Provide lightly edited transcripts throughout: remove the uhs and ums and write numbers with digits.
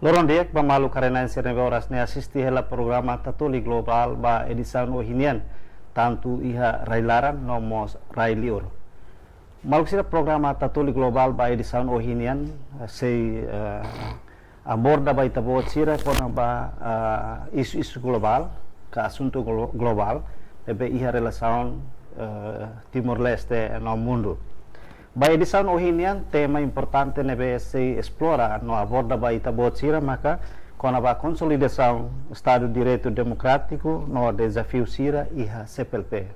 Loron dia pamalu karena sirene horas ne assisti hela programa Tatuli Global ba edição ohinian tanto iha railaran nomos railiur. Maluk sira programa Tatuli Global ba edição ohinian sei aborda ba itabo sira kona ba isu global ka assunto global ebe iha relação Timor Leste no mundo. Ba edição ohinian tema importante nebe se explora no aborda ba itabo sira maka kona ba consolidação Estado de Direito Democrático no desafio sira iha CPLP.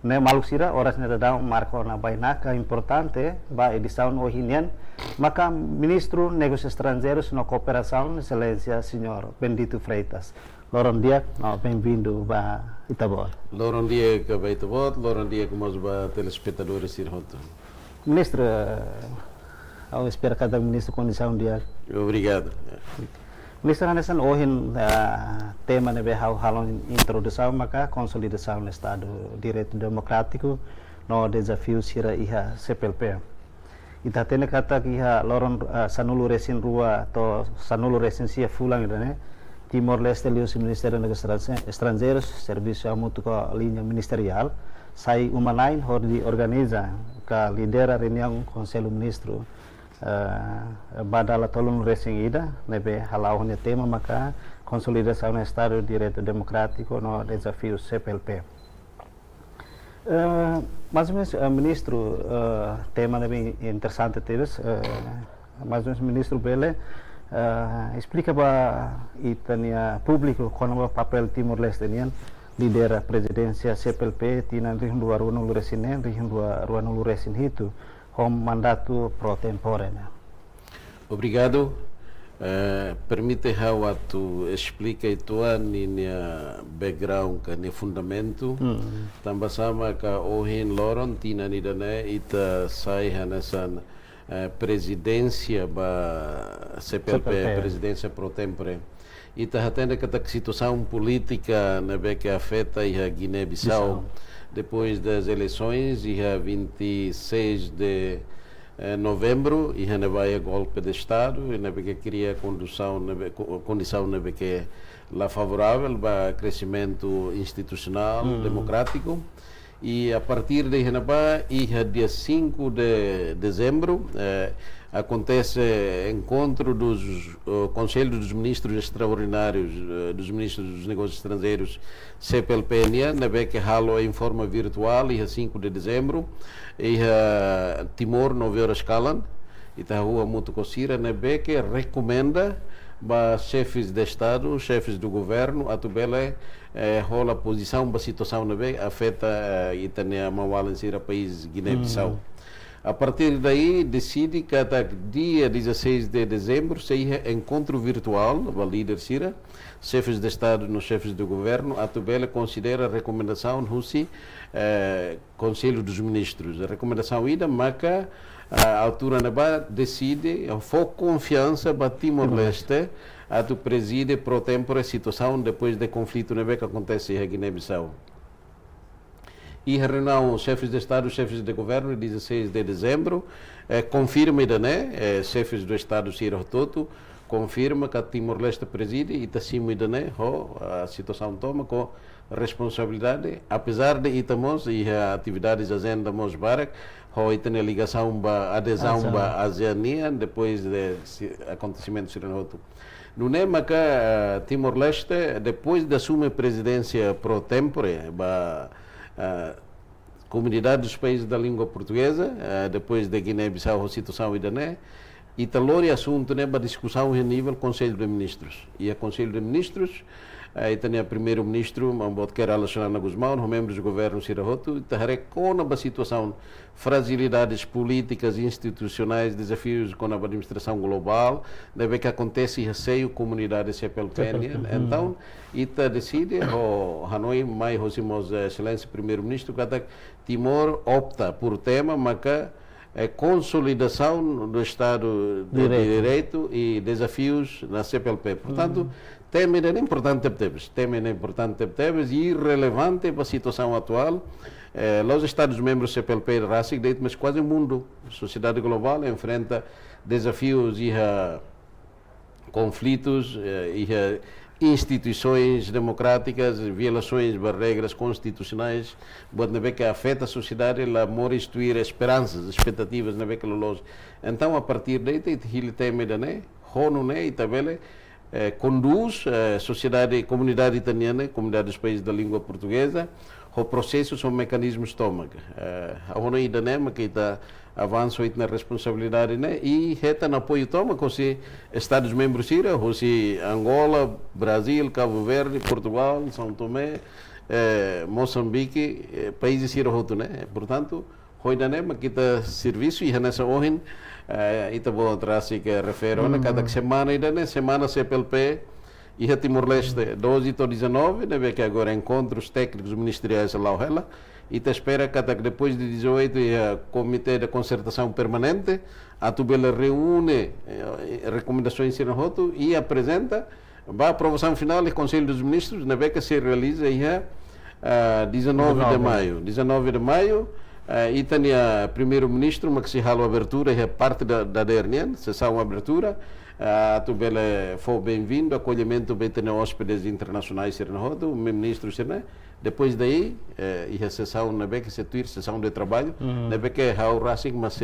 Ne maluk sira horas ne dadang marco na bainaka importante ba edição ohinian maka Ministro Negócios Estrangeiros no Cooperação Excelência Senhor Bendito Freitas. Loron dia, bem-vindo ba Itabor. Loron dia ka ba Itabor, loron dia ka mas ba telespectadores sirhoto. Ministro, eu espero que cada ministro condição dia. Obrigado. Ministro Hanesan ohin tema nebe halon introdução maka consolidação do Estado Direito Democrático no desafio sira iha CPLP. Ita tene kata iha loron sanulu resin rua to sanulu resin sia fulang ne Timor Leste lius Ministério dos Estrangeiros serviço mútuo com linha ministerial sai umanain hordi organiza ka lidera reunião Conselho Ministro badala tolong racing ida nebe halau ne tema maka consolidação no Estado de Direito Democrático no desafio CPLP. Mais ou menos ministro tema nebe interessante teres mais ou menos ministro Bele explica para itania público qual é o papel Timor Leste nian lidera presidência CPLP tina rihun dua ruanul resinen rihun dua ruanul resin hitu hom mandato pro tempore. Obrigado. Permite how tu explica itua ninya background ka ni fundamento. Tamba sama ka ohin loron tina ni dane ita sai hanasan presidência ba CPLP presidência pro tempore. Ita hatende que a situação política na que afeta a Guiné-Bissau depois das eleições e a 26 de novembro e a vai golpe de Estado e na que cria condição na que lá favorável para crescimento institucional democrático e a partir de Renabá e a dia 5 de dezembro acontece encontro dos Conselho dos Ministros Extraordinários dos Ministros dos Negócios Estrangeiros CPLP na que halo em forma virtual e a 5 de dezembro e a Timor 9 horas calan e a rua muito cosira na que recomenda para chefes de Estado, chefes do governo a tubela rola posição para a situação na afeta e também a mawala em país Guiné-Bissau. A partir daí, decide que até dia 16 de dezembro seja encontro virtual, para líder Sira, chefes de Estado e chefes do governo, a Tubela considera a recomendação do Conselho dos Ministros. A recomendação ida, mas a altura decide, for confiança para Timor-Leste, a tu preside pro tempo a situação depois do conflito que acontece em Guiné-Bissau. E a reunião chefes de Estado e chefes de governo, 16 de dezembro, confirma, chefes do Estado Sira Toto, confirma que a Timor-Leste preside e acima a situação toma com responsabilidade, apesar de itamos e atividades agenda mos barak, tem a ligação ba adesão ba ASEAN depois de acontecimento Sira Toto. No nema que Timor-Leste depois de assumir a presidência pro tempore ba comunidade dos países da língua portuguesa, depois da Guiné-Bissau, a situação ainda e talori assunto para discussão em nível Conselho de Ministros. E a Conselho de Ministros, aí tem o primeiro-ministro, Mambot Kerala Xanana Guzmão, os membros do governo Sirahoto, e recona a situação, fragilidades políticas e institucionais, desafios com a administração global, deve que acontece receio comunidade CPLP. Então, ita decide, o Hanoi, mais Rosimos Excelência Primeiro-Ministro, que Timor opta por tema, mas que consolidação do Estado de Direito e desafios na CPLP. Portanto, tema é importante e relevante para a situação atual. Os Estados-membros CPLP e RACIC, mas quase o mundo, a sociedade global enfrenta desafios e conflitos e instituições democráticas, violações de regras constitucionais, pode ver que afeta a sociedade, ela mora instituir esperanças, expectativas, na que los. Então, a partir daí, ele tem né, ONU, né, e também conduz a sociedade, comunidade italiana, comunidade dos países da língua portuguesa, o processo são mecanismos estômago. A ONU ainda não que está avanço na responsabilidade, né? E reta no apoio toma com se Estados membros ira, ou se Angola, Brasil, Cabo Verde, Portugal, São Tomé, Moçambique, países ira outro, né? Portanto, hoje né, mas que está serviço e nessa hoje ita bom trazer que refere, cada semana ainda né, semana CPLP e Timor-Leste 12 e 19, né? Que agora encontros técnicos ministeriais lá ela. E te espera que depois de 18 o Comitê de Concertação Permanente, a Tubela reúne recomendações e apresenta a aprovação final do Conselho dos Ministros, na que se realiza 19 de maio. 19 de maio, e tem o primeiro-ministro, mas que se rala a abertura, é parte da DRN, sessão a abertura. A Tubela foi bem-vindo, acolhimento bem ter hóspedes internacionais, o ministro, depois daí, a sessão, que se tuir, sessão de trabalho, que é o Racing, mas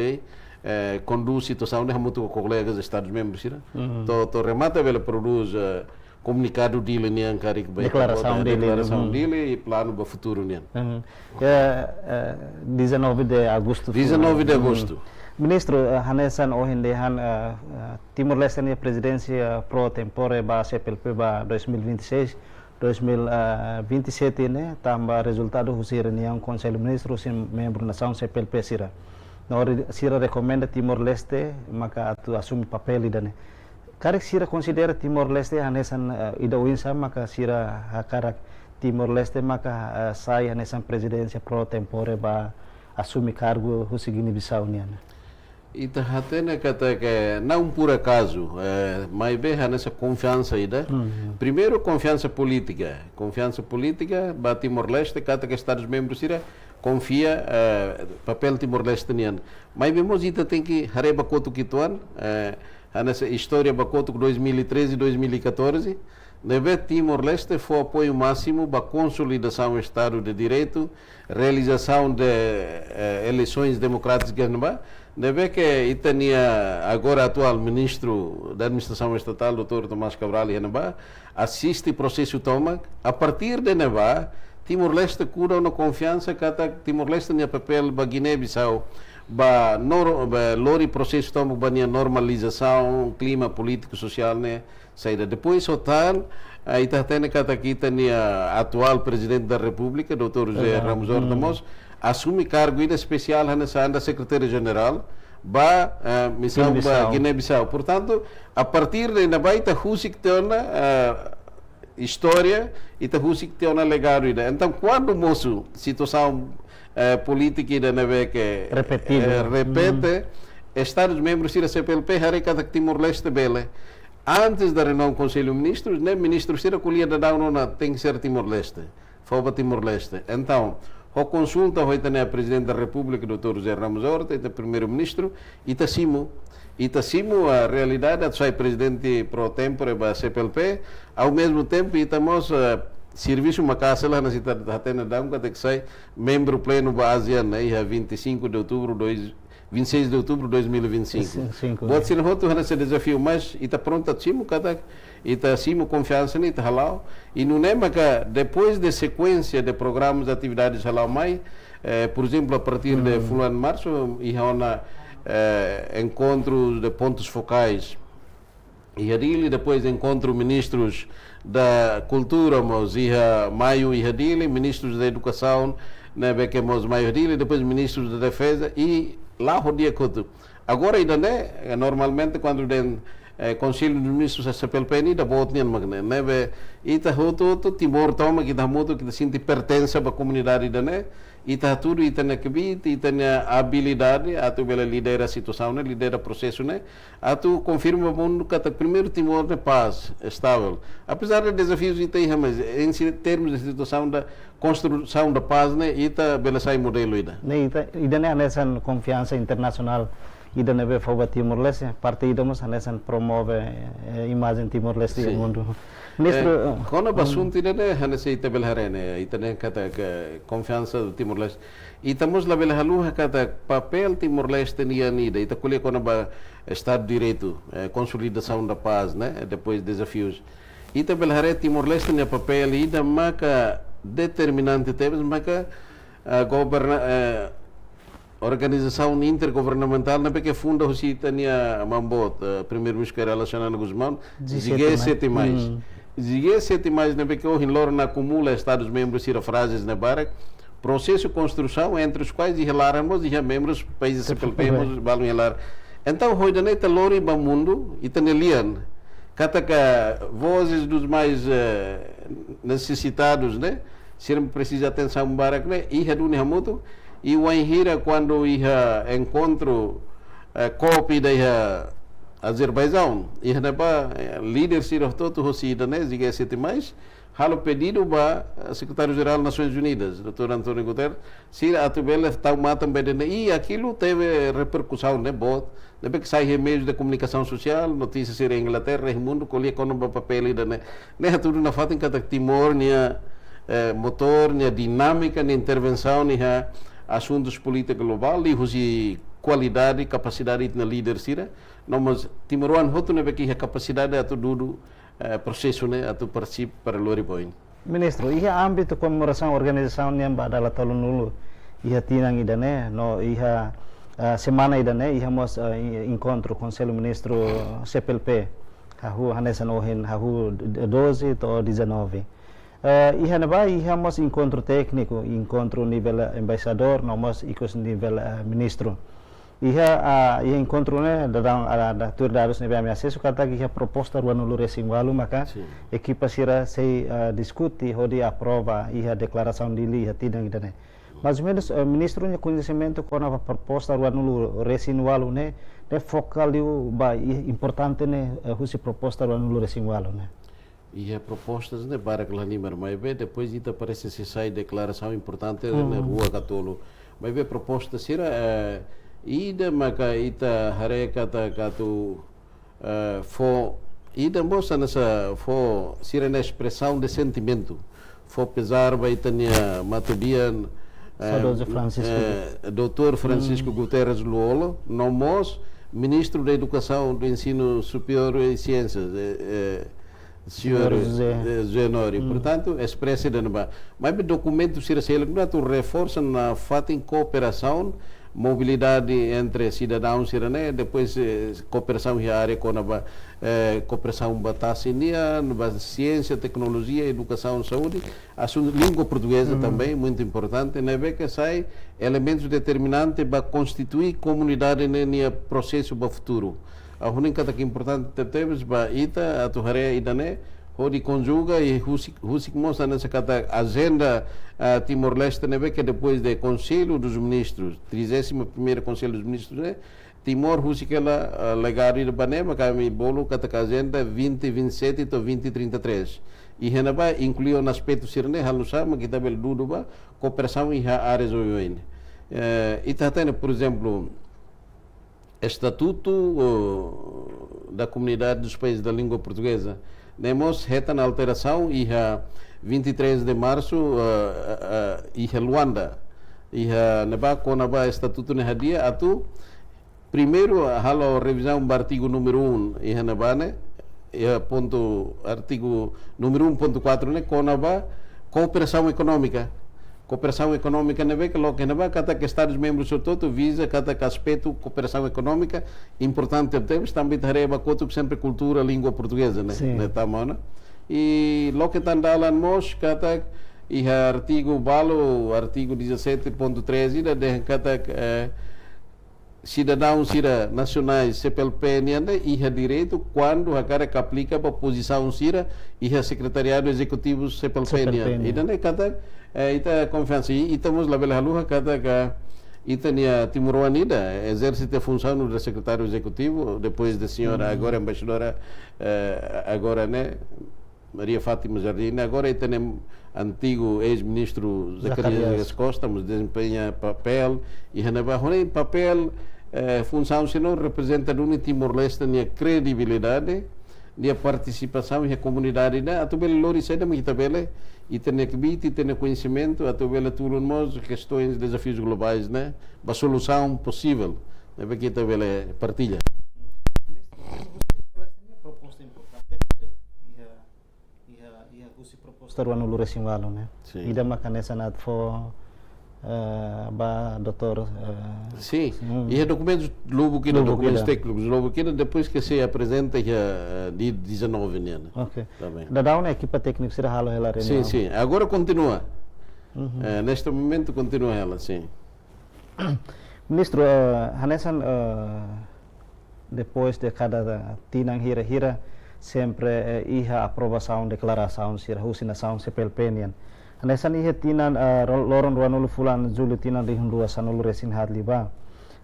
conduz a situação, muito com colegas dos Estados-membros, então remata, ele produz comunicado dele, declaração dele e plano para o futuro. 19 de agosto. 19 de agosto. Ministro, Hanesan Ohindehan, Timor-Leste a presidência pro tempore ba CPLP ba 2026, 2027 né, tambah resultado husi reunião Conselho Ministro sin membro nação CPLP sira. Na hora sira recomenda Timor-Leste maka atu assume papel idane. Karek sira considera Timor-Leste Hanesan ida winsa maka sira hakarak Timor-Leste maka sai Hanesan presidência pro tempore ba assume cargo husi Guiné-Bissau niana. E tem que não por acaso, mas bem nessa confiança aí, primeiro confiança política, para Timor-Leste, que Estados membros confia papel Timor-Leste niano. Mas mesmo isso tem que hareba coto kituan, nessa história bacoto 2013 e 2014, deve Timor-Leste foi apoio máximo para a consolidação do Estado de Direito, realização de eleições democráticas, deve que Itania, agora atual ministro da Administração Estatal, Dr. Tomás Cabral, assiste o processo toma. A partir de Neva, Timor-Leste cura uma confiança que Timor-Leste tem papel para Guiné-Bissau, para o processo toma para a normalização, clima político, social, né? Saída. Depois, o tal, aí tem a atual presidente da República, Dr. José Ramos Horta, assume cargo especial na Secretaria-Geral da missão Guiné-Bissau. Portanto, a partir de Nabaita, Husik tem uma história e Husik tem um legado. Então, quando moço situação política que repete, Estados-membros da CPLP, cada Timor-Leste bele. Antes da reunião do Conselho de Ministros, nem ministro se recolhia da Dauna tem que ser Timor-Leste. Foi para Timor-Leste. Então, a consulta foi a Presidente da República, Dr. José Ramos Horta, e o Primeiro-Ministro, e Tassimo, a realidade é que sai Presidente pro tempore da CPLP, ao mesmo tempo, e estamos serviço uma casa lá na cidade de Hatena Dauna, que sai membro pleno da ASEAN, né, 25 de outubro 26 de outubro de 2025. Pode ser outro nesse desafio, mas está pronto a cima, e está acima confiança e está halal. E não é que depois de sequência de programas de atividades halal mais, por exemplo, a partir de fulano de março, e há encontros de pontos focais e ali depois encontro ministros da cultura, mas maio e hadili, ministros da educação, né, que maio e depois ministros da defesa e lá o dia que agora ainda né normalmente quando tem Conselho dos Ministros da CPLP ainda boa tinha né e tá outro Timor toma que dá muito que sente pertença para a comunidade ainda né e tá tudo e tem que e tem a habilidade a tu bela lidera a situação né lidera o processo né a tu confirma mundo que o primeiro Timor de paz estável apesar de desafios e tem mas em termos de situação da construção da paz né e tá bela sai modelo ainda né ainda né nessa confiança internacional ida nebe fauba Timor-Leste, parte ida mos hanesan promove imagem Timor-Leste Sim. no mundo. Ministro, Quando o assunto é hanese ita belharene, ita ne kata confiança do Timor-Leste. Ita mos la belhaluha kata papel Timor-Leste nia nida, ita colhe quando ba Estado de Direito, consolidação da paz, né? Depois desafios. Ita belhare Timor-Leste nia papel ida maka determinante temas maka organização intergovernamental na que funda o Citania Mambot, primeiro-ministro relacionado com Guzmão, G7 mais. G7 mais na que o Hinlor na acumula Estados membros e frases na barra, processo de construção entre os quais reláramos e membros países CPLP balam relar. Então hoje na ita lori ba mundo itanelian kataka vozes dos mais necessitados, né? Se precisa atenção barak né? E reduni hamuto e o enhira quando ia encontro copy da Azerbaijão e neba líder sirah todo hosida né ziga sete mais halo pedido ba secretário-geral das Nações Unidas Dr. António Guterres sira atubele tau matam bedene e aquilo teve repercussão né bot depois que sai meios de comunicação social notícias em Inglaterra e mundo colhe quando ba papel ida né tudo na fato em cada Timor nia motor nia dinâmica nia intervenção nia assuntos política global e hoje qualidade e capacidade na líder sira mas Timoruan hotu ne beki capacidade atu dudu processo ne atu participe para lori point. Ministro, iha âmbito comemoração organização yang badala talun nulu iha tinang idane no iha semana idane iha mos encontro conselho ministro CPLP hahu hanesan ohin hahu 12 to 19. Iha neba iha mos encontro técnico, encontro nível embaixador, no mos ikos nível ministro. Iha encontro né da tur dados nebe acesso kata iha proposta ruan ulu resingwalu maka equipa sira sei discuti hodi aprova iha declaração dili iha tidang idane. Mais ou menos ministro nya conhecimento com a proposta ruan ulu resingwalu né de focal yu ba importante né husi proposta ruan ulu resingwalu né. E a propostas né para que lá mas bem depois ita parece se sai declaração importante na rua Catolo mas bem proposta sira ida maka ita hareka ta katu fo ida moça nessa fo sira na expressão de sentimento fo pesar vai tania matubian Dr. Francisco Guterres Luolo nomos ministro da Educação do Ensino Superior e Ciências senhor José Nori, portanto, expressa de nova. Mas o documento se reforça na fato em cooperação, mobilidade entre cidadãos e depois cooperação em área com a cooperação batasinia, ciência, tecnologia, educação, saúde, assunto língua portuguesa também muito importante, né? Ver que sai elementos determinantes para constituir comunidade no processo para o futuro. A única que é importante temos para ita a tuhare idane hodi conjuga e husik mostra nessa kata agenda Timor-Leste neve que depois do Conselho dos Ministros 31º Conselho dos Ministros né Timor husik ela legado de banema kami bolo kata agenda 2027 to 2033 e renaba incluiu no aspecto sirne halusama kita bel duduba cooperação e áreas oioine ita tem por exemplo Estatuto da Comunidade dos Países da Língua Portuguesa. Nemos reta na alteração e a 23 de março e a Luanda e a neba conaba Estatuto na dia atu primeiro halo revisão do artigo número 1 e a neba né e a ponto artigo número 1.4 né conaba cooperação econômica. Cooperação econômica na vez que logo na vez cada que Estados membros sobretudo visa cada aspecto cooperação econômica importante temos também tareba que sempre cultura língua portuguesa né na tamana e logo que tandalan mos cada e artigo balo artigo 17.13 de cada cidadãos nacionais CPLP e a direito quando a cara que aplica para a posição sira e a secretariado executivo CPLP e daí cada ita confiança e estamos lá pela lua cada que ita Timoruanida exerce a função do secretário executivo depois da senhora agora embaixadora agora né Maria Fátima Jardim agora ita antigo ex-ministro Zacarias Costa mas desempenha papel e renova papel função se não representa no Timor-Leste a credibilidade, a participação e a comunidade, né? A tua lori sai da minha tabela e tem que ter conhecimento, a tua tudo nós questões, desafios globais, né? A solução possível, né? Porque a tabela partilha. Proposta importante proposta ruang ulu racing walu né? Sim. Ida makanesa nat for ba doutor sim, e documentos logo que documentos técnicos logo que depois que se apresenta já de 19 né? Ok. Tá bem. Da uma equipa técnica será halo ela sim, sim. Agora continua. Neste momento continua ela, sim. Ministro, Hanesan depois de cada tinang hira-hira sempre iha aprovação declaração sira husinação CPLP nian. Hanesan iha tinan loron ruanulu fulan Juli tinan rihun dua sanulu resin hadliba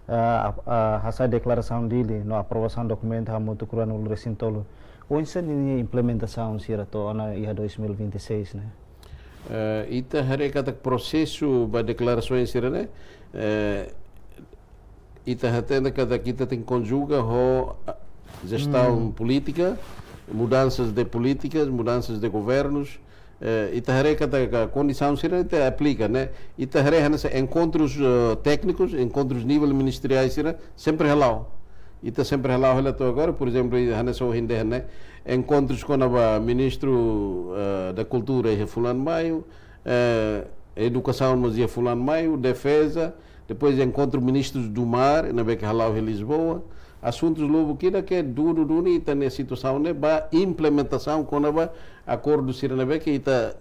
hasa declaração dili no aprovação documento hamutu ruanulu resin tolu. Onsen ini implementação sira to ana iha 2026 né? Ita hari kata prosesso ba declarações sira né? Ita hatenda kata kita tem conjuga ho gestão política, mudanças de políticas, mudanças de governos. Ita hari kata condição sira ita aplica, né? Ita hari hanasa encontros técnicos, encontros nível ministeriais sira sempre halau. Ita sempre halau relato agora, por exemplo, hanasa o hinde né? Encontros com o ministro da Cultura e Fulano Maio, Educação mas ia Fulano Maio, Defesa, depois encontro ministros do Mar, na Beca Halau em Lisboa, assuntos logo que é duro e está na situação né, ba implementação com o acordo Sirena Beca e está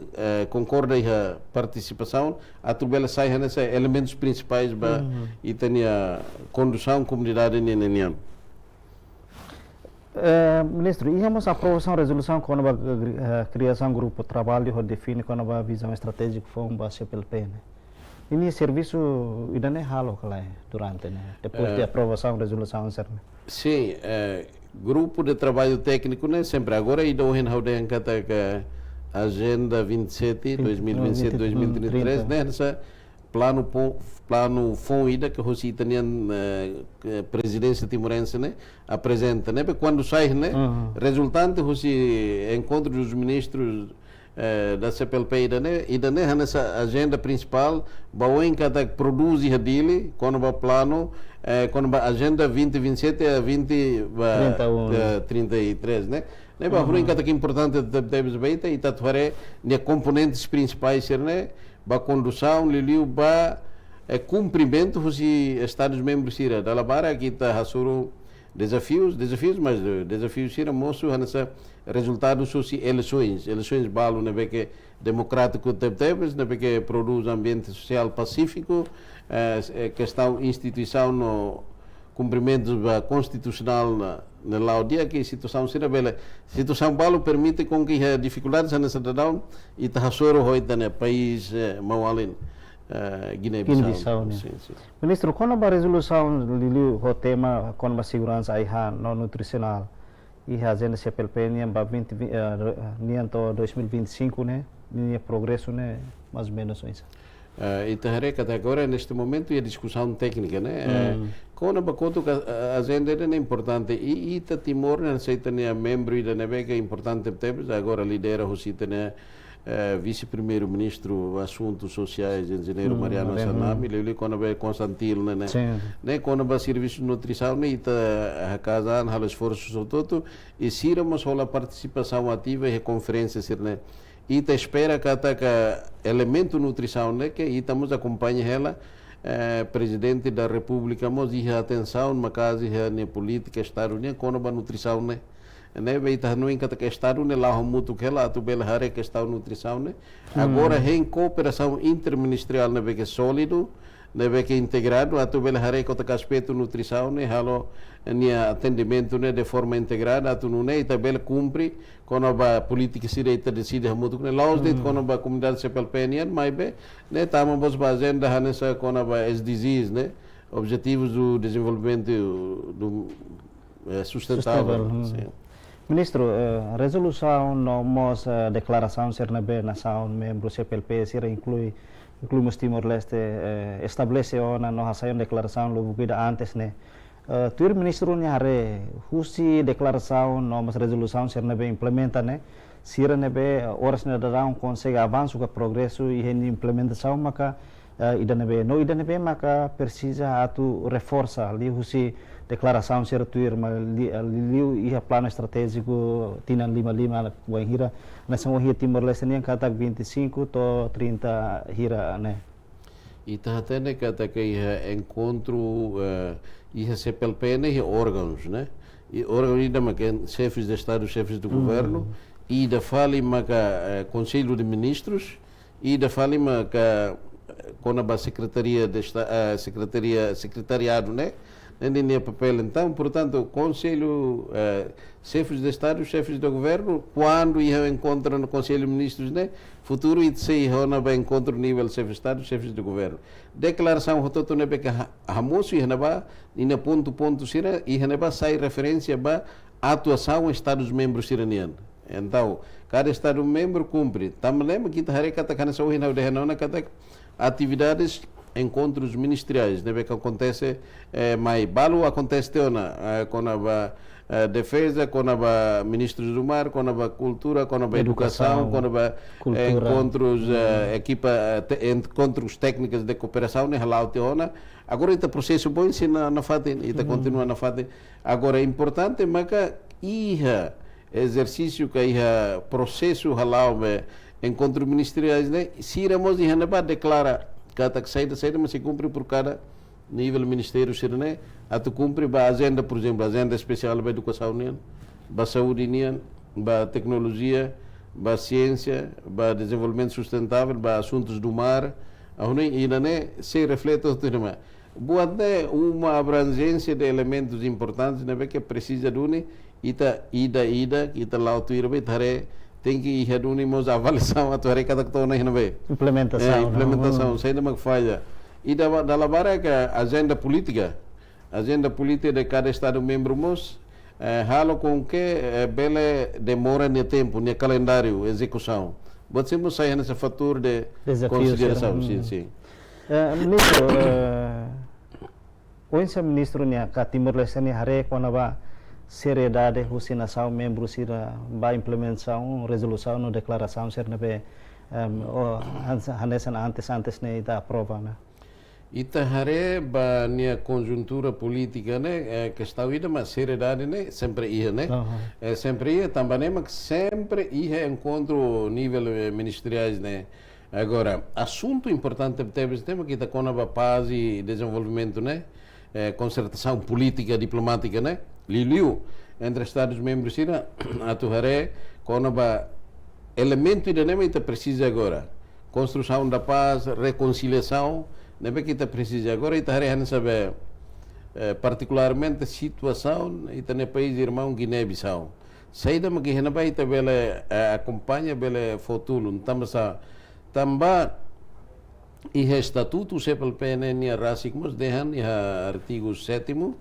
concorda a participação, a tubela sai nessa elementos principais ba e tem a condução comunidade nenhum. Ministro, íamos aprovação resolução com a criação do grupo de trabalho que define com a visão estratégica com a CPLP, né? Ini serviço ainda não é halo durante, né? Depois de aprovação resolução, certo? Sim, grupo de trabalho técnico, né? Sempre agora ainda o Henrique kata que agenda 27 2027-2033, né? Essa plano FONIDA que o italiano presidência timorense né apresenta né quando sai né resultante o encontro dos ministros da CPLP ida né nessa agenda principal bauen cada produz e dele quando o plano quando a agenda 2027 a 2033 né né ba ruim cada que importante deve beita e tatuare né componentes principais né ba condução liliu ba cumprimento os estados membros sira da labara kita hasuru desafios mas desafios sira moço nessa resultados soci eleições balo na que democrático tebes na que produz ambiente social pacífico questão instituição no cumprimento constitucional na laudia que situação sira bela situação balo permite com que dificuldades nessa cidadão e hasuru hoita no país maualin Guiné-Bissau. Sim. Ministro, quando a resolução liliu o tema com a segurança não nutricional e a agenda CPLP para 2025 né, linha progresso né, mais ou menos isso. E até agora neste momento é discussão técnica né. Quando a agenda é importante e Timor não sei tem membro da NEBEC é importante temos agora lidera o né vice-primeiro-ministro assuntos sociais engenheiro Mariano Sanami ele quando é Constantino né quando vai serviço de nutrição né a casa há esforços todo e siramos a participação ativa e conferências né e te espera que elemento nutrição né que estamos acompanhando ela presidente da República mas atenção uma casa e política estado né quando a nutrição né né beita não encata que estado né lá muito que lá tu bela hare que está nutrição né agora em cooperação interministerial né que sólido né que integrado a tu bela hare que o aspecto nutrição né halo nia atendimento né de forma integrada a tu não né tabela cumpre quando a política se decide muito né lá os det quando a comunidade CPLP mais bem né tamo vos fazendo nessa quando a SDGs né objetivos do desenvolvimento do sustentável. Ministro, resolução nossa declaração ser na nação membro CPLP ser inclui Timor-Leste estabelece na nossa declaração logo que antes né tuir ministro nya hare husi declaração nomas resolução ser nebe implementa né sira nebe horas na darão consegue avanço com progresso e implementação maka ida nebe maka precisa atu reforça ali husi declaração ser tuir liu ia plano estratégico tinan 55 buang hira nessa mohia Timor-Leste yang kata 25 to 30 hira né e tahatene kata que encontro ia CPLP e órgãos, né? E órgãos ainda que chefes de Estado, chefes do governo, e da fali maca Conselho de Ministros, e da fali maca com a secretaria de secretariado, né? Nem papel então, portanto, Conselho, chefes de Estado, chefes do governo, quando ia encontrar no Conselho de Ministros, né? Futuro e se hona ba encontro nível chefes de Estado, chefes do governo. Declaração rototo nebe que hamoso e neba ina ponto sira e neba sai referência ba atuação Estados membros iranianos. Então, cada Estado membro cumpre. Também kita hari kata kana so hina de na kata atividades encontros ministeriais, nebe que acontece mai balu acontece teona com a defesa, com a ministros do mar, com a cultura, com a educação, com a encontros encontros técnicos de cooperação ne halau teona. Agora está processo bom se na fate está continua na fate. Agora é importante maca iha exercício que iha processo halau encontros ministeriais né siramos iha na declara kata que saída mas se cumpre por cada nível ministério sirene atu cumpre a agenda, por exemplo, a agenda especial para a educação, para a saúde, para a tecnologia, para a ciência, para o desenvolvimento sustentável, para assuntos do mar, e ainda se reflete o tema. Boa uma abrangência de elementos importantes, que precisa de uma ida lá o tem que ir a uma avaliação a cada implementação, sem uma falha. E da labara que a agenda política de cada Estado membro halo com que bela demora de tempo, no calendário, execução. Você não sai nessa fator de consideração, sim. Ministro, o ministro nia ka Timor-Leste ni hare quando va seriedade nação membro sira ba implementação resolução no declaração ser nebe antes ne ita aprova né. Itahare ba nia conjuntura política né que está ida mas seriedade né sempre ia né sempre ia também mas sempre ia encontro nível ministeriais né agora assunto importante teve tema que está com a paz e desenvolvimento né concertação política diplomática né liliu entre Estados membros ira atuhare com a elemento ida né ita precisa agora construção da paz reconciliação nebe kita precisa agora está a saber particularmente situação está no país irmão Guiné-Bissau saída mas que vai está bela acompanha bela futuro também e estatuto CPLP ne rasicmos dehan e artigo 7º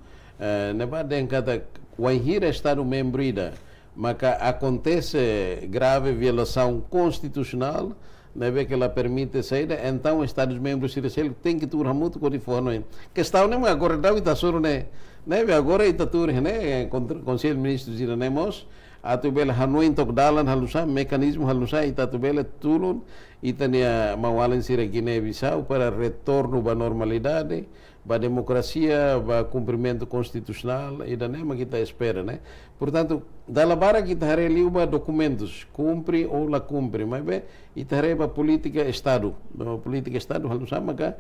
neba den cada wahira estado membro ida maka acontece grave violação constitucional neve que ela permite sair então Estados membros tem que tur muito com informe questão não agora dá está soro né neve agora está tur né conselho de ministros iranemos atubel hanuin tok dalan halusa mecanismo halusa itatubel tulun itania mawalan sira Guiné-Bissau para retorno à normalidade para democracia para cumprimento constitucional e da nema que está espera né portanto da labara que está reliuba documentos cumpre ou la cumpre mas bem itareba política estado halusa maka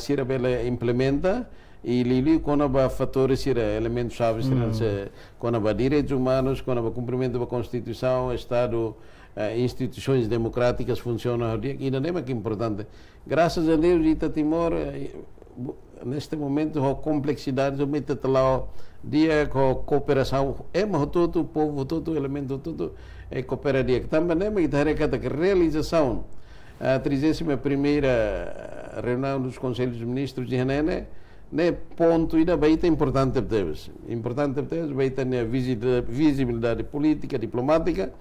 sira bela implementa e lili com a fatores sira elementos chaves com a direitos humanos com a cumprimento da Constituição Estado instituições democráticas funcionam e ainda é que importante graças a Deus Ita Timor neste momento a complexidade do lá dia com cooperação mas todo povo todo elemento todo coopera dia também é que realização a 31ª reunião dos Conselhos de Ministros de Hanene né ponto ainda vai ter importante vai ter visibilidade política diplomática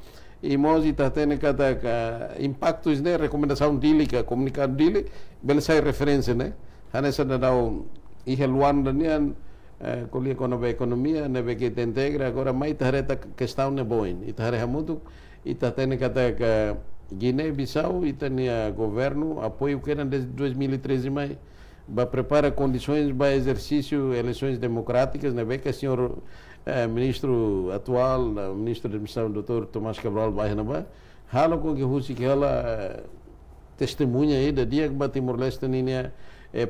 e nós está tendo cada impactos né recomendação dele comunicado dele bela sai referência né hanessa da dao Luanda nian colia com a economia, neve que te integra, agora mais tareta questão é boa, e tareta muito, e tá tendo que Guiné-Bissau e tem governo apoio que era desde 2013 mais vai preparar condições para exercício eleições democráticas, neve que o senhor ministro atual, ministro da Administração, Dr. Tomás Cabral Baixanabá, fala com que Rússia que ela testemunha aí da dia que o Timor-Leste tinha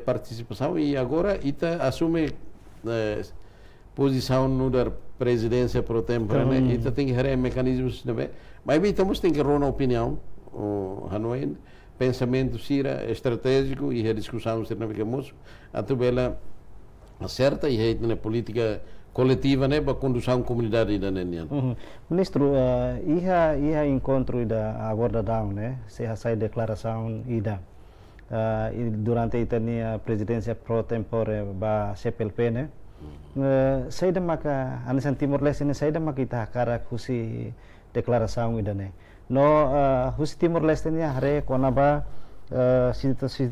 participação e agora ita assume posição no da presidência pro tempo, né? Ita tem que ter mecanismos também. Mas estamos tem que ter uma opinião, Hanoi, pensamento sira estratégico e a discussão será que moço, a tabela certa e a política coletiva, né, para conduzir a comunidade da Nenian. Ministro, ia encontro da agora down, né? Se sai declaração ida. Durante a presidência pro tempore ba CPLP, né? Saya dah maka anisan Timor-Leste ini saya dah maka kita cara kusi declaração ida né. No husi Timor-Leste ni hari kona ba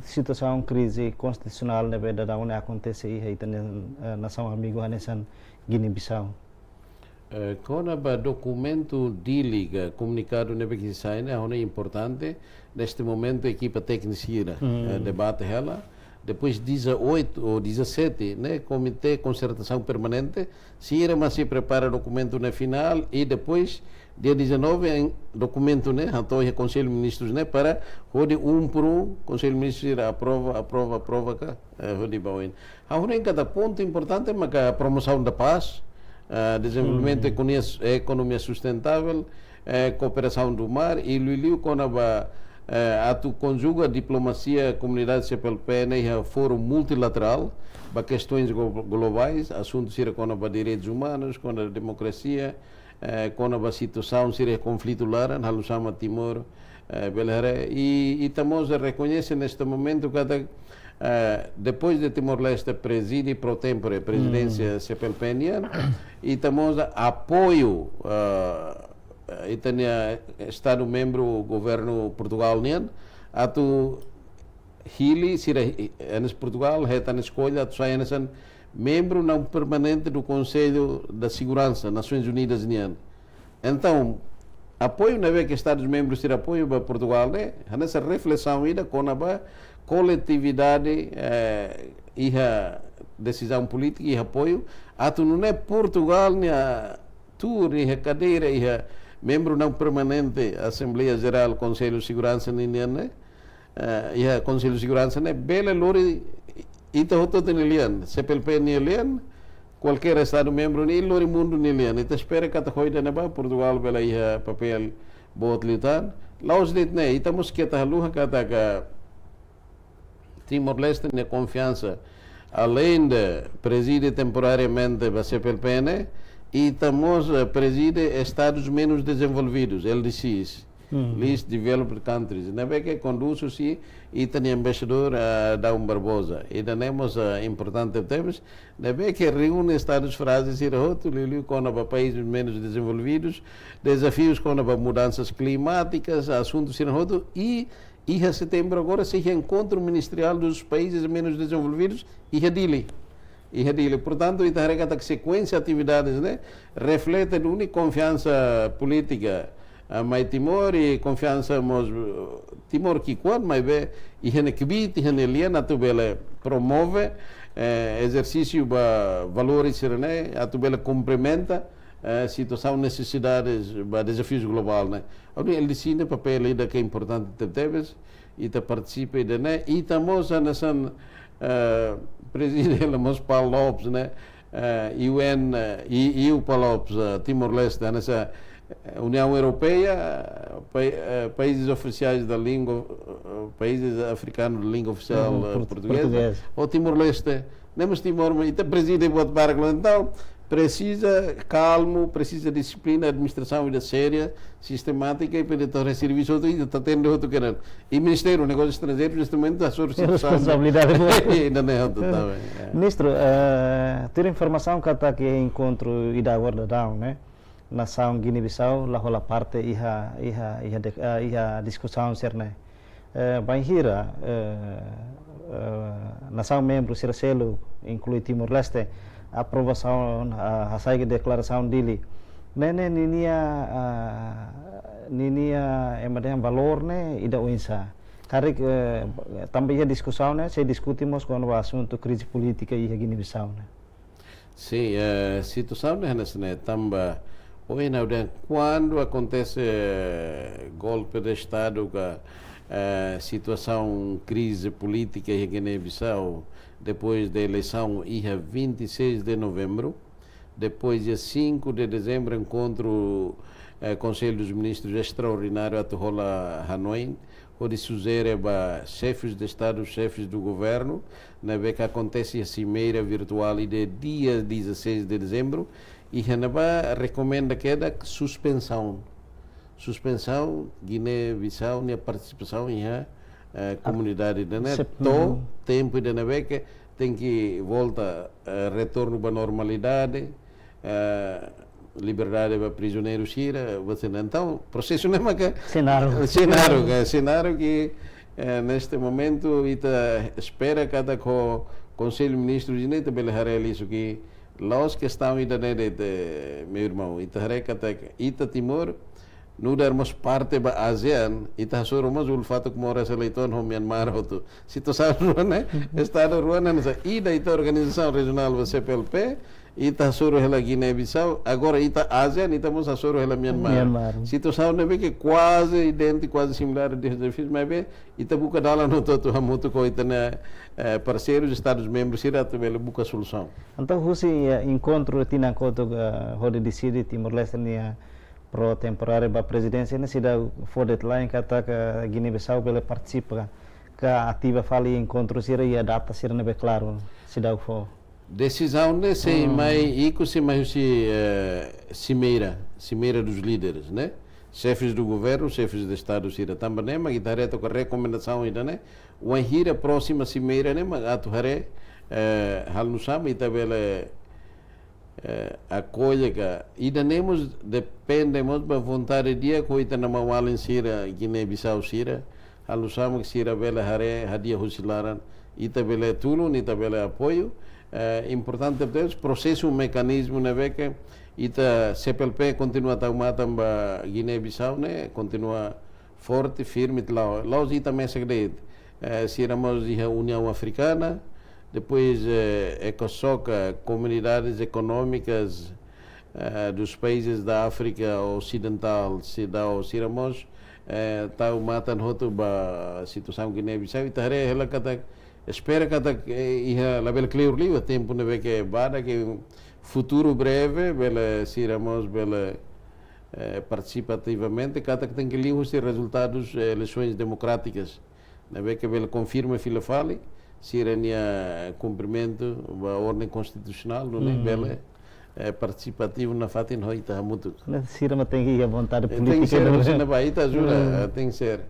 situação crise constitucional na verdade onde acontece aí nação amigo anisan Guiné-Bissau. Kona ba documento de liga comunicado na que sai né, é importante neste momento a equipa técnica debate ela. Depois 18 ou 17, né, Comitê de Concertação Permanente, se se prepara documento na final e depois, dia 19, documento, né, então o Conselho de Ministros, né, para onde por um, Conselho de Ministros aprova, cá, onde vai. Agora, em cada ponto importante, é a promoção da paz, desenvolvimento da economia sustentável, cooperação do mar e Luiu, quando atu conjuga diplomacia, comunidade CPLP, né, fórum multilateral para questões globais, assuntos para direitos humanos, com a democracia, com a situação, conflito lá, na Lusama, Timor, e estamos a reconhecer neste momento cada depois de Timor-Leste preside pro tempore presidência CPLP-niana e estamos a apoio e tem Estado membro governo Portugal nian atu hili sira enes Portugal heta na escolha atu sai enes membro não permanente do Conselho da Segurança Nações Unidas nian então apoio na vez que Estados membros ter apoio para Portugal né nessa reflexão ida com a coletividade e a decisão política e apoio atu não é Portugal nem a tour e a cadeira e a membro não permanente Assembleia Geral Conselho de Segurança Ninian e a Conselho de Segurança né bela lori ita hoto tenilian CPLP nilian qualquer estado membro ni lori mundo nilian ita espera que hoida na ba Portugal bela ia papel bot litan laos dit né ita mosqueta luha kata ka Timor-Leste ne confiança além de preside temporariamente a CPLP né e estamos preside estados menos desenvolvidos, LDCs, Least Developed Countries. Não é que conduz-se e tem embaixador Daum Barbosa. E temos importante temas, não é que reúne estados frases e roto, com os países menos desenvolvidos, desafios com as mudanças climáticas, assuntos e roto e em setembro agora se encontro ministerial dos países menos desenvolvidos e Dili. Portanto, a sequência de atividades né, reflete a única confiança política a mais Timor e confiança Timor que quando mais vê e que a tubela promove exercício para valores né, a tubela cumprimenta situação necessidades para desafios globais né. Ele decide papel ainda que é importante teves e participa né e estamos nessa presidente Paulo Lopes, né? UN e o Paulo Lopes, Timor-Leste, nessa União Europeia, países oficiais da língua, países africanos de língua oficial portuguesa, ou Timor-Leste, temos Timor, mas está presidente do barco, então precisa calmo, precisa disciplina, administração e séria, sistemática e para ter serviço e está tendo outro querendo. E Ministério dos Negócios Estrangeiros, neste momento, a sua responsabilidade. Ainda não é outro também. Ministro, ter informação que está aqui encontro e da agora down, né? Nação Guiné-Bissau, lá rola parte e a discussão ser, né? Banhira, nação membro, Selo, inclui Timor-Leste, aprovação a sair declaração dele nene ninia emadem valor né ida uinsa kari também a discussão né se discutimos com o assunto crise política e Guiné-Bissau né. Sim, a situação é também hoje não é quando acontece golpe de Estado, a situação crise política em Guiné-Bissau depois da eleição dia 26 de novembro, depois dia 5 de dezembro encontro Conselho dos Ministros extraordinário a Tohola Hanoi, onde sugere chefes de Estado, chefes do governo, na vez que acontece a cimeira virtual e de dia 16 de dezembro, e a recomenda que é suspensão Guiné-Bissau na participação em a comunidade da net todo tempo de neve que tem que volta retorno para normalidade, liberdade para prisioneiros Sira, então processo não é que cenário que neste momento ita espera cada Conselho de Ministros de Neta belehare isso que los que estão ida nede meu irmão ita Timor nu darmos parte da ASEAN ita soromos o fato que mora seleiton ho Myanmar hotu situação ruana estado ruana ida ita organização regional do CPLP ita soro hela Guiné-Bissau agora ita ASEAN ita mos soro hela Myanmar situação não é que quase idêntico quase similar de desafios mas bem ita buka dala no todo hamuto ko ita na parceiros estados membros ira tabela buka solução então husi encontro tinang koto hode decide Timor-Leste nia pro temporário da presidência ne sida for deadline kata que Guiné-Bissau bele participa que ativa fali encontro sira e a data sira ne be claro sida for decisão ne sei mai ico se mai cimeira dos líderes né chefes do governo chefes de estado sira também mas itareto com recomendação ida né o hira próxima cimeira né mas atuhare hal nusama itabele acolhe que ainda nemos dependemos da vontade dia que ita na mawalin sira Guiné-Bissau sira halusam que sira bela hare hadia husilaran ita bela tulun ita bela apoio importante é processo mecanismo na beca ita CPLP continua taumatam ba Guiné-Bissau né continua forte firme lá ita mesa grande siramos a União Africana depois ECOSOC, comunidades econômicas dos países da África Ocidental, Siramos, tau matan hotu ba situação Guiné-Bissau e tare ela kata espera kata ia label clear o tempo neve que bada que futuro breve bela Siramos bela participativamente kata que tem que liu os resultados eleições democráticas neve que bela confirma fila fale sirenia cumprimento da ordem constitucional não é bela participativo na fatin hoita muito sira tem que ir à vontade política tem que ser você na baita ajuda tem que ser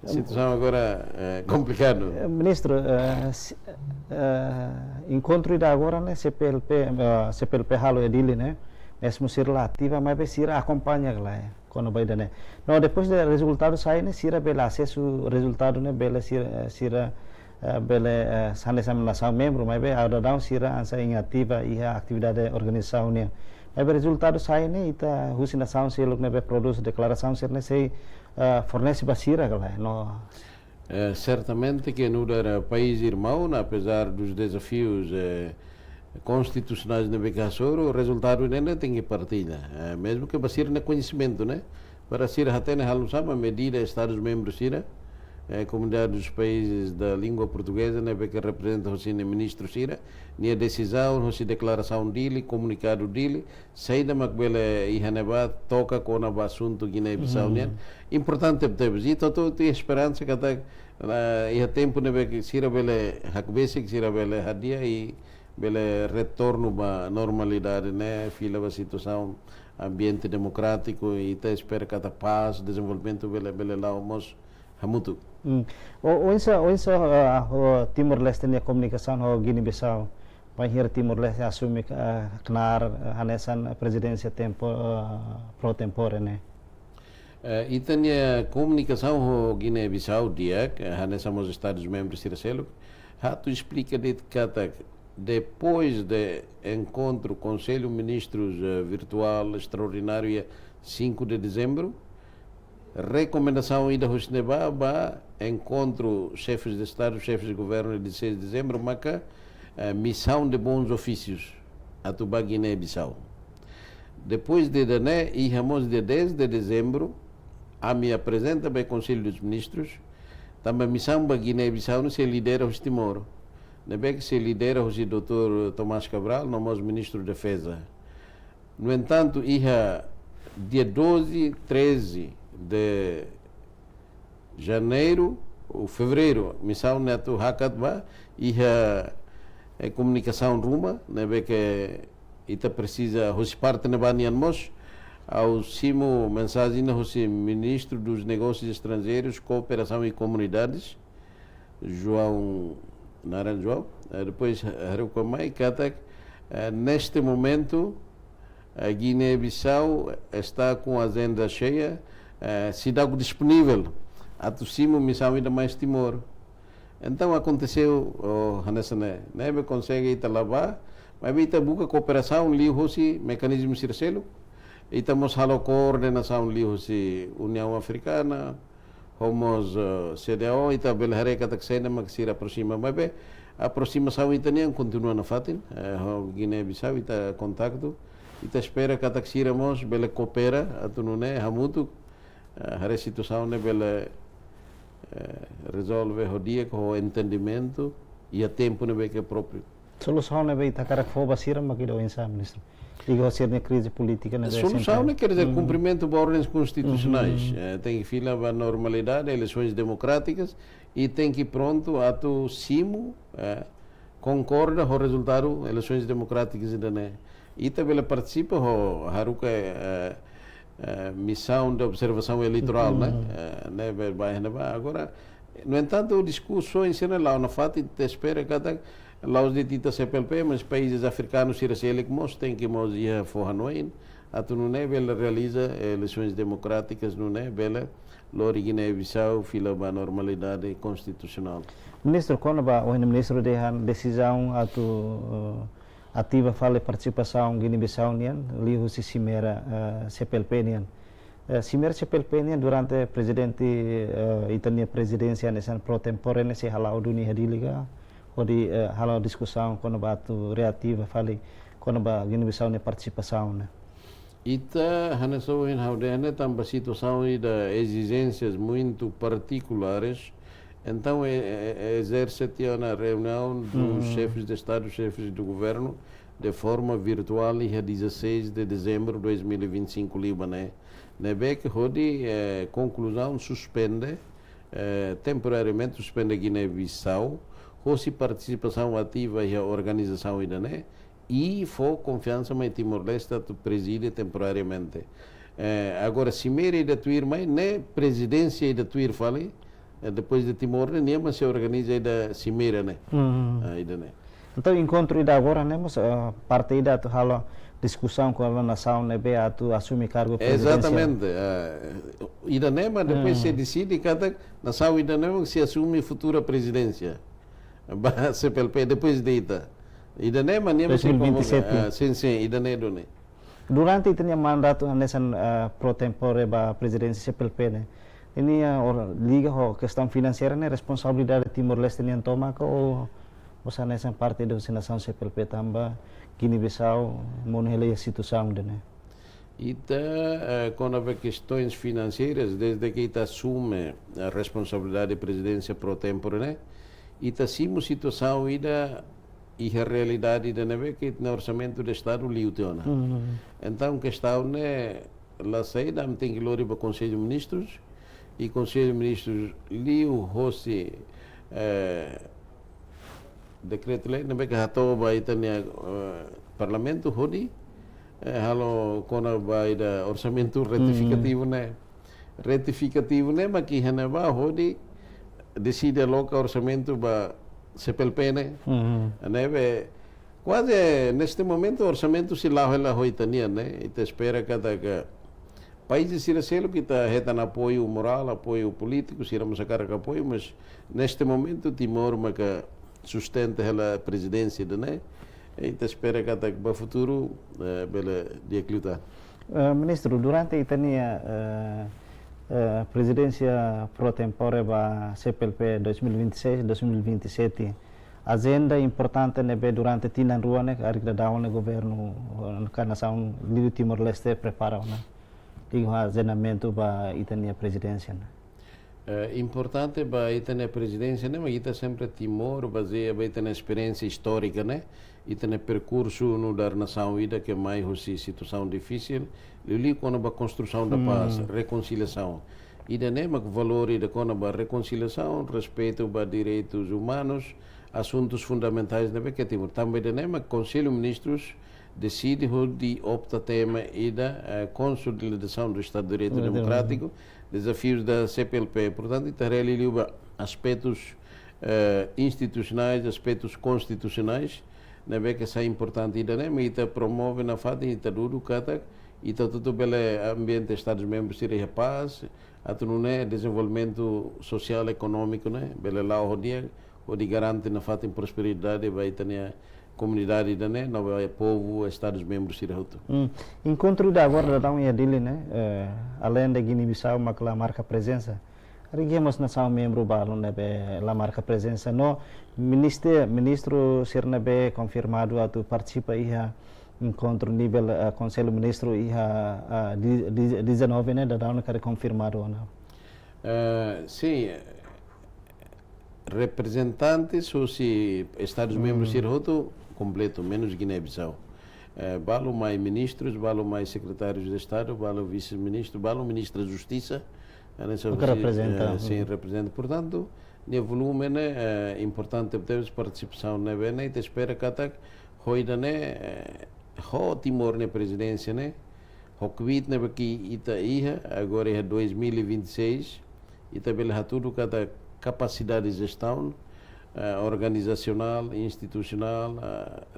a situação agora é complicado ministro encontro da agora né CPLP halo edile né mesmo ser lá ativa mas sira acompanha lá quando vai né não depois do resultado sai né sira bela acesso resultado né bela sira bele sama nação membro mas bem ada daun sira ansa ativa e a atividade organização né mas resultado sai né ita husi nação se lok né produz declaração ser né sei fornece basira galera no certamente que no dar país irmão apesar dos desafios constitucionais na Becassoro o resultado ainda tem que partilhar mesmo que basira no conhecimento né para sira até na halusama medida estados membros sira comunidade dos países da língua portuguesa, né, que representa o ministro Sira, a decisão, a declaração dele, comunicado dele, saída macbela e Haneba toca com o assunto Guiné-Bissau, né? Importante temos e todo tem esperança que até e a tempo né que Sira bela hakbese que Sira bela hadia e bela retorno para normalidade, né? Fila a situação ambiente democrático e até espera que a paz, desenvolvimento bela lá vamos hamutu Onsa Timor-Leste ne comunicação ho Guiné-Bissau Panhir Timor-Leste assume knar hanesan presidência pro tempore né e tem comunicação ho Guiné-Bissau dia hanesan os estados membros tiraselo hatu explica de kata depois do encontro Conselho Ministros virtual extraordinário, dia 5 de dezembro, recomendação ida Husneba para encontro chefes de Estado, chefes de governo, de 16 de dezembro, maca missão de bons ofícios a Tuba Guiné-Bissau. Depois de dané, íamos de 10 de dezembro, a me apresenta para o Conselho dos Ministros, também a missão para Guiné-Bissau não se lidera o Timor. Nebe que se lidera o Dr. Tomás Cabral, nosso ministro da Defesa. No entanto, ia dia 12, 13 de janeiro ou fevereiro, missão neto Hakatba, ia a comunicação ruma, nebe que ita precisa os parte na banian mos ao simo mensagem no ministro dos negócios estrangeiros, cooperação e comunidades, João Naranjo, depois Harukamai Katak, neste momento a Guiné-Bissau está com a agenda cheia, se dá disponível a Tussimo missão ainda mais Timor. Então aconteceu, Hanessane, nebe consegue ita lavar, mas ita buca cooperação li hosi mecanismo circelo, ita mos halo coordenação li hosi União Africana, homos CDAO, ita belhare katak sena magsira aproxima, mas a aproximação ita niang continua na fatin, Guiné-Bissau ita contacto, ita espera katak sira mos bela coopera atunune hamutu, hare situação ne bela resolve o dia com o entendimento e a tempo ne que é próprio. Solução é bem tacar que for basira maquido insa ministro. Digo a ser na crise política na solução não quer dizer cumprimento de ordens constitucionais. Tem que filar a normalidade, eleições democráticas e tem que pronto a tu simo concorda com o resultado eleições democráticas ainda né. E também participa o haruka missão de observação eleitoral, né? Agora, no entanto, o discurso ensina lá na FAT te espera cada lá os detidos CPLP, mas países africanos se recebem que nós tem que nós ir for Hanoi, a tu não é bela realiza eleições democráticas, não é bela Lori Guiné-Bissau fila a normalidade constitucional. Ministro, quando o ministro de decisão a tu ativa fala participação Guiné-Bissau nian, liu si Cimera CPLP nian. Cimera CPLP nian durante presidente itania presidência nessa pro tempore nesse halau dunia hadiliga, odi halau discussão quando batu reativa fala quando ba Guiné-Bissau ne participação né. Ita hanaso in haudene também situação e da exigências muito particulares. Então, exerce na reunião dos chefes de Estado, chefes do governo, de forma virtual, dia 16 de dezembro de 2025, Líbano. Nebec, Rodi, conclusão, suspende, temporariamente, suspende Guiné-Bissau, se participação ativa e a organização IDANE, e for confiança, mas Timor-Leste preside temporariamente. Agora, se meire da tuir, mas nem presidência e da tuir, falei, depois de Timor, nem se organiza da Cimeira, né? Então, encontro ida agora, né? Mas parte ida tu halo discussão com a nação, né? Be tu assume cargo presidencial. Exatamente. Ida nem, mas depois se decide cada nação ida nem se assume futura presidência. CPLP depois de ida. Ida nem, mas nem se convoca. Sim, ida nem do né. Durante tinha mandato nessa pro tempore ba presidência CPLP, né? Ini liga ho questão financeira né responsabilidade de Timor-Leste nem toma ou você nessa parte da nação CPLP também Guiné-Bissau monhele a situação né. Ita quando há questões financeiras desde que ita assume a responsabilidade de presidência pro tempore né ita simo situação ida e a realidade da neve que no orçamento do Estado liutona. Então questão né lá saída tem que lori para Conselho de Ministros e Conselho de Ministros liu hosse decreto-lei na beca hato vai tania parlamento hodi halo kona vai da orçamento retificativo né mas que hanaba hodi decide loca orçamento ba CPLP né neve quase neste momento o orçamento se lá ela hoitania né e te espera cada países siracelo que está retan apoio moral, apoio político, se iramos sacar apoio, mas neste momento Timor, mas sustenta a presidência, né? E então espera que até para o futuro, bela dia que lutar. Ministro, durante a itania presidência pro tempore ba CPLP 2026-2027, agenda importante nebe durante tinan rua ne arik da dawn ne governo na nação Lido Timor Leste prepara na digo agendamento ba itania presidência. Importante para a presidência, né? Mas ita sempre Timor baseia para a experiência histórica, né? E tem percurso no da nação ida que é mais uma situação difícil. Ali quando a construção da paz, reconciliação, ida né? Mas valor ida quando a reconciliação, respeito para direitos humanos, assuntos fundamentais da que Timor. Também né? Mas Conselho de Ministros decide de opta tema ida a consolidação do Estado de Direito Democrático, desafios da CPLP. Portanto, está ali aspectos institucionais, aspectos constitucionais, na vez que isso é importante, né? Mas está promove na fada e está duro cada e está tudo belo ambiente Estados-membros de paz, né? Desenvolvimento social e econômico, né? Belo lá o dia, onde garante na fada em prosperidade vai ter comunidade né? No povo Estados-membros de Encontro da agora da unha dele, né? Além de Guiné-Bissau, mas lá marca presença. Regemos nação membro balo nebe la marca presença no ministro ser nebe confirmado atu participa iha encontro nível conselho ministro iha 19 né da dawn que confirmado não. Sim, representantes ou se estados membros ser outro completo menos Guiné-Bissau. Balo mais ministros, balo mais secretários de Estado, balo vice-ministro, balo ministro da Justiça. Que representa. Sim, representa. Portanto, no volume é importante ter participação na BN e te espera que até hoje o Timor na presidência né o que aqui ita agora é 2026 e também há tudo cada capacidade de gestão organizacional, institucional,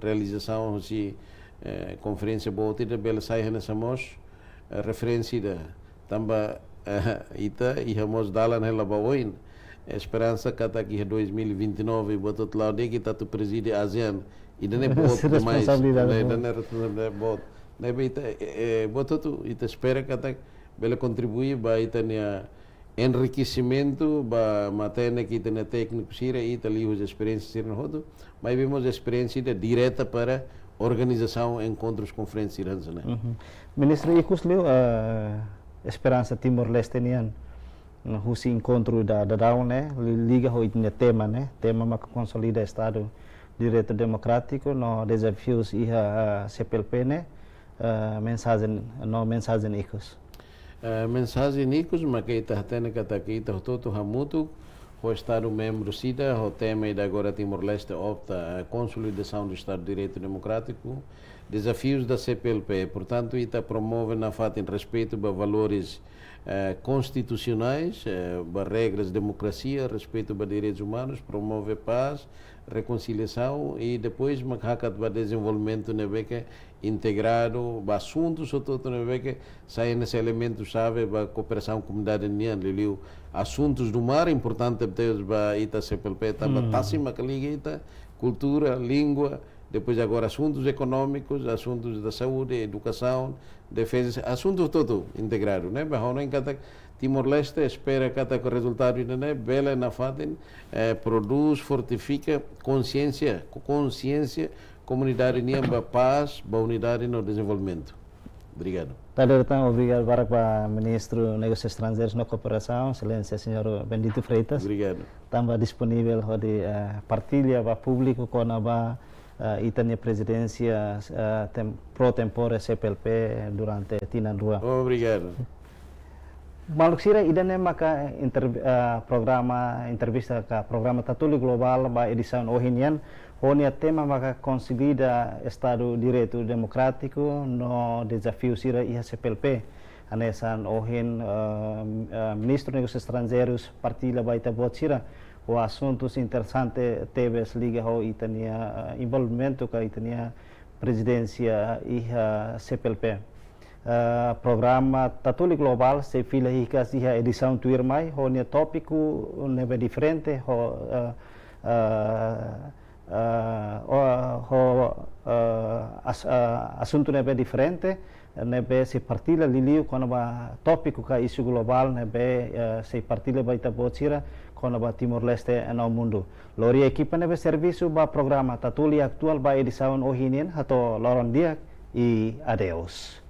realização de conferência boa e também sai nessa mos referência também ita e vamos dar lá nela baoin esperança que até aqui 2029 botou lá de que tá tu preside ASEAN e não é bot demais não é responsabilidade bot não é ita botou tu ita espera que até bela contribuir para ita enriquecimento para matéria que tem técnico sira e ali os experiências sira no mas vemos experiência direta para organização encontros conferências né Ministro Ikus leu esperança Timor-Leste nian husi encontro da dawn né liga ho itne tema né tema mak consolida Estado Direito Democrático no desafios iha CPLP né mensagem Ikus mensagem Ikus mas que está tendo que tá aqui tá todo hamutu o Estado membro sida o tema e agora Timor-Leste opta a consolidação do Estado de Direito Democrático desafios da CPLP, portanto, ita promove na FAT em respeito a valores constitucionais, a regras de democracia, respeito a direitos humanos, promove paz, reconciliação e depois macacat para desenvolvimento nebeque integrado, assuntos todo nebeque saem nesse elemento chave para cooperação comunidade nian, liliu assuntos do mar importante para ita CPLP, também tassima que liga ita cultura, língua. Depois agora assuntos econômicos, assuntos da saúde, educação, defesa, assuntos todo integrado, né? Mas cada Timor-Leste espera cada resultado, né? Bela na fatem produz, fortifica consciência comunidade niamba paz, ba unidade no desenvolvimento. Obrigado. Obrigado para Ministro Negócios Estrangeiros na Cooperação, Excelência Senhor Bendito Freitas. Obrigado. Também disponível de partilha para público com a itania presidência pro tempore CPLP durante tinan rua. Obrigado. Maluksira idane maka programa entrevista ka programa Tatuli Global ba edição ohinian honia tema maka consolida Estado Direito Democrático no desafio sira iha CPLP anesan ohin Ministro Negócios Estrangeiros partilha ba ita bot sira o assuntos interessantes teves liga ho itania envolvimento ka itania presidência iha CPLP programa Tatuli Global se fila iha edição tuir mai ho ne tópico nebe diferente ho assunto nebe diferente, nebe se partilha liliu quando ba tópico ka isu global nebe se partilha baita bocira quando ba Timor-Leste no mundo. Lori equipa nebe serviço ba programa Tatuli aktual ba edição ohinin hato loron dia e adeus.